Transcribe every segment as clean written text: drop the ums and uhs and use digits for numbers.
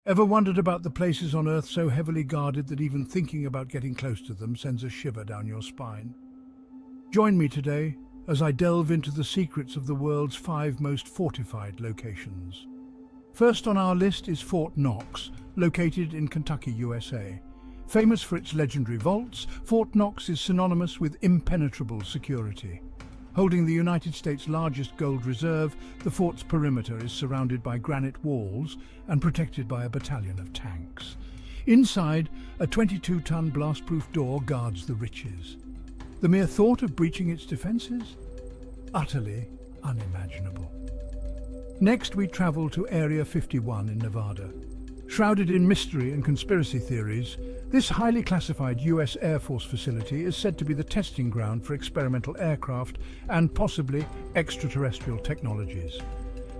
Ever wondered about the places on Earth so heavily guarded that even thinking about getting close to them sends a shiver down your spine? Join me today as I delve into the secrets of the world's 5 most fortified locations. First on our list is Fort Knox, located in Kentucky, USA. Famous for its legendary vaults, Fort Knox is synonymous with impenetrable security. Holding the United States' largest gold reserve, the fort's perimeter is surrounded by granite walls and protected by a battalion of tanks. Inside, a 22-ton blast-proof door guards the riches. The mere thought of breaching its defenses? Utterly unimaginable. Next, we travel to Area 51 in Nevada. Shrouded in mystery and conspiracy theories, this highly classified US Air Force facility is said to be the testing ground for experimental aircraft and possibly extraterrestrial technologies.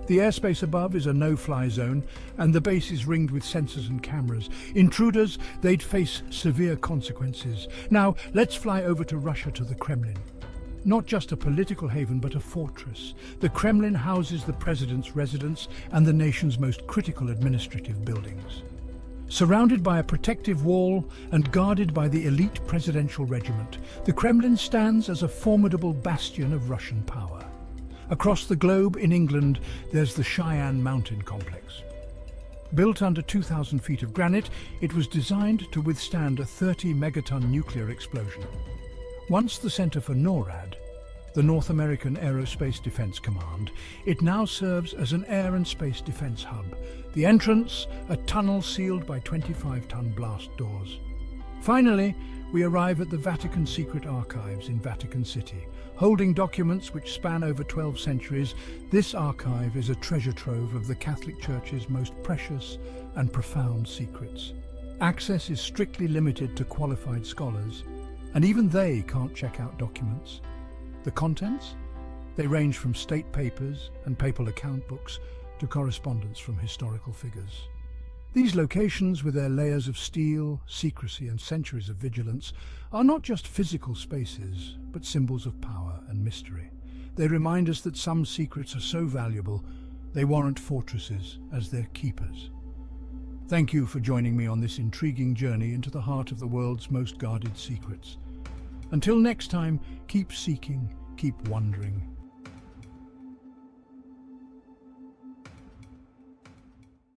The airspace above is a no-fly zone, and the base is ringed with sensors and cameras. Intruders, they'd face severe consequences. Now, let's fly over to Russia, to the Kremlin. Not just a political haven, but a fortress. The Kremlin houses the president's residence and the nation's most critical administrative buildings. Surrounded by a protective wall and guarded by the elite presidential regiment, the Kremlin stands as a formidable bastion of Russian power. Across the globe in England, there's the Cheyenne Mountain Complex. Built under 2,000 feet of granite, it was designed to withstand a 30-megaton nuclear explosion. Once the center for NORAD, the North American Aerospace Defense Command, it now serves as an air and space defense hub. The entrance, a tunnel sealed by 25-ton blast doors. Finally, we arrive at the Vatican Secret Archives in Vatican City. Holding documents which span over 12 centuries, this archive is a treasure trove of the Catholic Church's most precious and profound secrets. Access is strictly limited to qualified scholars, and even they can't check out documents. The contents? They range from state papers and papal account books to correspondence from historical figures. These locations, with their layers of steel, secrecy and centuries of vigilance, are not just physical spaces, but symbols of power and mystery. They remind us that some secrets are so valuable, they warrant fortresses as their keepers. Thank you for joining me on this intriguing journey into the heart of the world's most guarded secrets. Until next time, keep seeking, keep wondering,